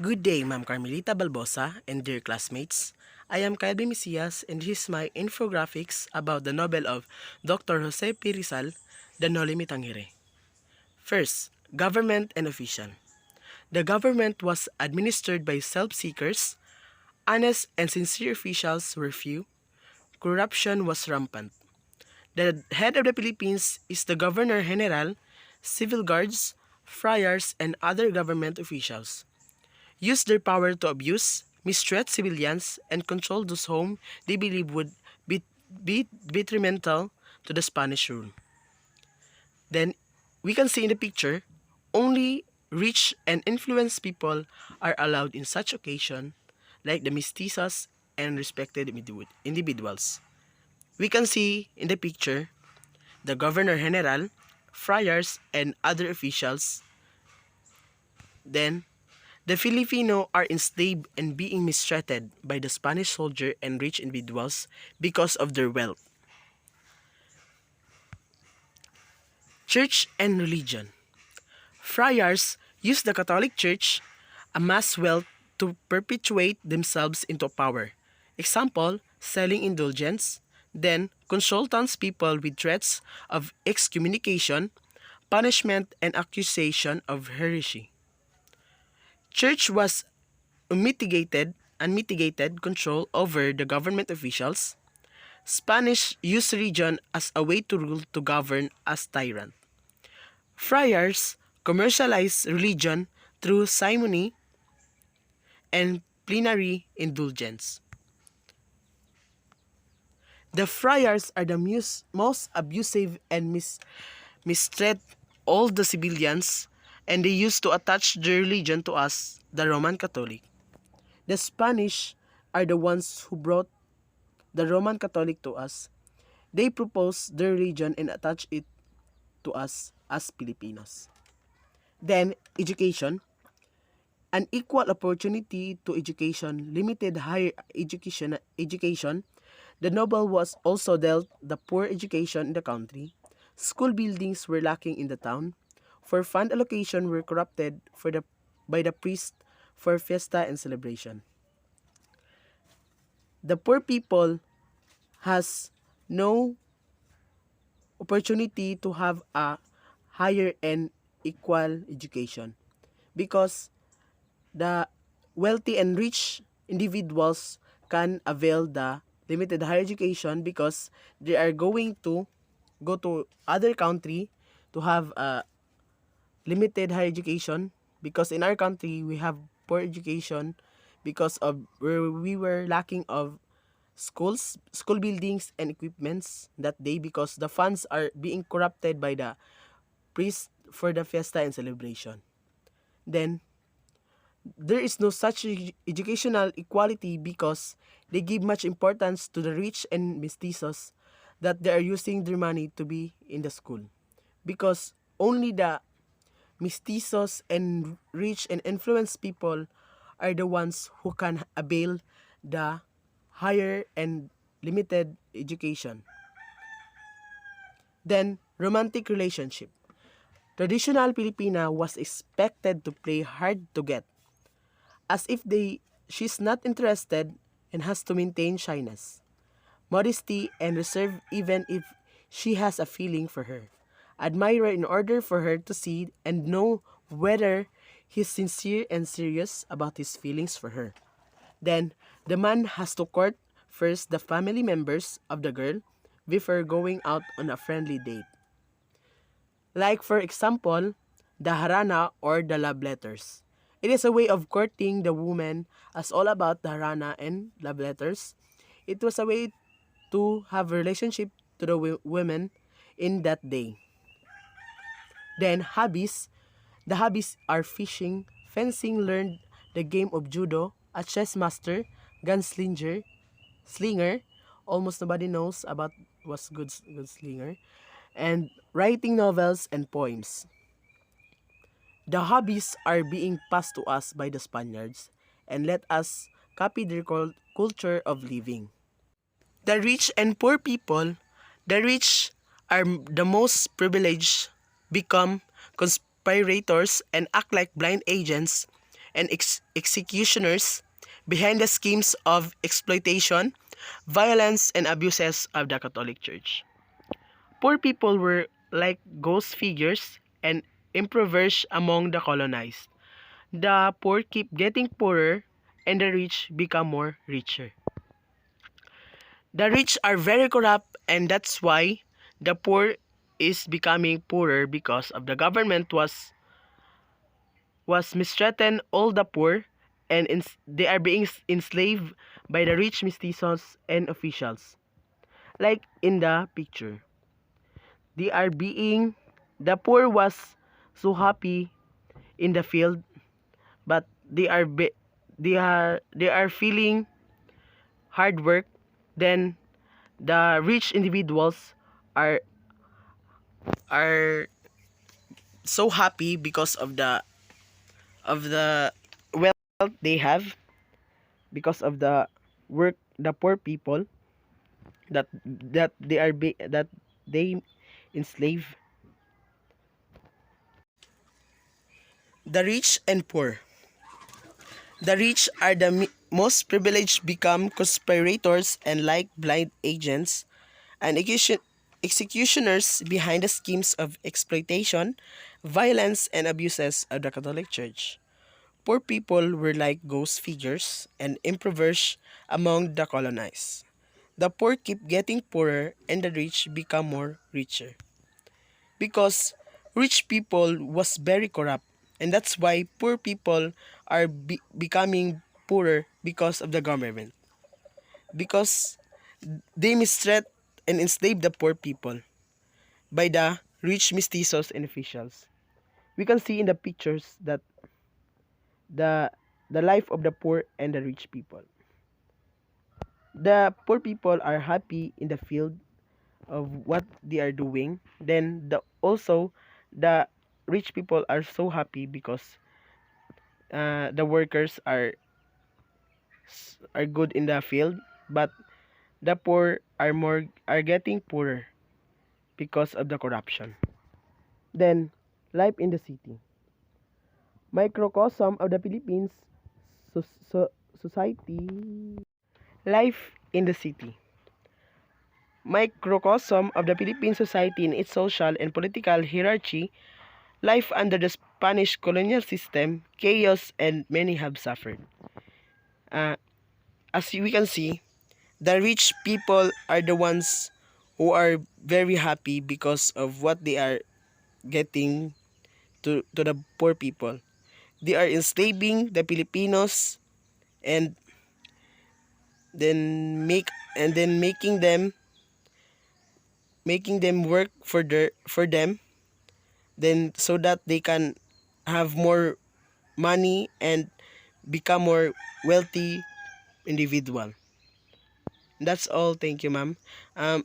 Good day, Ma'am Carmelita Balbosa and dear classmates. I am Calvin Mesias and this is my infographics about the novel of Dr. Jose P. Rizal, the Noli Me Tangere. First, government and official. The government was administered by self-seekers, honest and sincere officials were few, corruption was rampant. The head of the Philippines is the Governor General, civil guards, friars, and other government officials. Use their power to abuse, mistreat civilians, and control those whom they believe would be detrimental to the Spanish rule. Then, we can see in the picture, only rich and influenced people are allowed in such occasion, like the mestizos and respected individuals. We can see in the picture the Governor General, friars, and other officials. Then, the Filipino are enslaved and being mistreated by the Spanish soldier and rich individuals because of their wealth. Church and religion. Friars use the Catholic Church, amass wealth to perpetuate themselves into power. Example, selling indulgence. Then, consultants people with threats of excommunication, punishment, and accusation of heresy. Church was unmitigated control over the government officials. Spanish used religion as a way to rule to govern as tyrant. Friars commercialized religion through simony and plenary indulgence. The friars are the most abusive and mistreat all the civilians, and they used to attach their religion to us, the Roman Catholic. The Spanish are the ones who brought the Roman Catholic to us. They proposed their religion and attached it to us as Filipinos. Then, education. An equal opportunity to education, limited higher education. The noble was also dealt the poor education in the country. School buildings were lacking in the town. For fund allocation were corrupted by the priest for fiesta and celebration. The poor people has no opportunity to have a higher and equal education because the wealthy and rich individuals can avail the limited higher education because they are going to go to other country to have a limited higher education, because in our country we have poor education because of where we were lacking of school buildings and equipments that day, because the funds are being corrupted by the priest for the fiesta and celebration. Then there is no such educational equality because they give much importance to the rich and mestizos that they are using their money to be in the school, because only the mestizos and rich and influenced people are the ones who can avail the higher and limited education. Then, romantic relationship. Traditional Filipina was expected to play hard to get, as if she's not interested and has to maintain shyness, modesty, and reserve even if she has a feeling for her. Admire her in order for her to see and know whether he's sincere and serious about his feelings for her. Then, the man has to court first the family members of the girl before going out on a friendly date. Like for example, the harana or the love letters. It is a way of courting the woman as all about the harana and love letters. It was a way to have a relationship to the women in that day. Then hobbies. The hobbies are fishing, fencing, learned the game of judo, a chess master, slinger. Almost nobody knows about what's good slinger, and writing novels and poems. The hobbies are being passed to us by the Spaniards, and let us copy their culture of living. The rich and poor people, the rich are the most privileged, become conspirators and act like blind agents and executioners behind the schemes of exploitation, violence, and abuses of the Catholic Church. Poor people were like ghost figures and impoverished among the colonized. The poor keep getting poorer and the rich become more richer. The rich are very corrupt and that's why the poor is becoming poorer because of the government was mistreating all the poor and they are being enslaved by the rich mestizos and officials. Like in the picture. They are being the poor was so happy in the field but they are feeling hard work, then the rich individuals are are so happy because of the wealth they have, because of the work the poor people that they enslave. The rich and poor. The rich are the most privileged, become conspirators and like blind agents and executioners behind the schemes of exploitation, violence, and abuses of the Catholic Church. Poor people were like ghost figures and impoverished among the colonized. The poor keep getting poorer and the rich become more richer. Because rich people was very corrupt and that's why poor people are becoming poorer because of the government. Because they mistreat and enslave the poor people by the rich mestizos and officials. We can see in the pictures that the the life of the poor and the rich people. The poor people are happy in the field of what they are doing. Then the rich people are so happy because the workers are good in the field, but the poor are getting poorer because of the corruption. Then life in the city. Microcosm of the Philippines so, society. Life in the city. Microcosm of the Philippine society in its social and political hierarchy. Life under the Spanish colonial system, chaos, and many have suffered. Uh, as we can see, the rich people are the ones who are very happy because of what they are getting to the poor people. They are enslaving the Filipinos and then making them work for them, then so that they can have more money and become more wealthy individual. That's all. Thank you, ma'am. Um,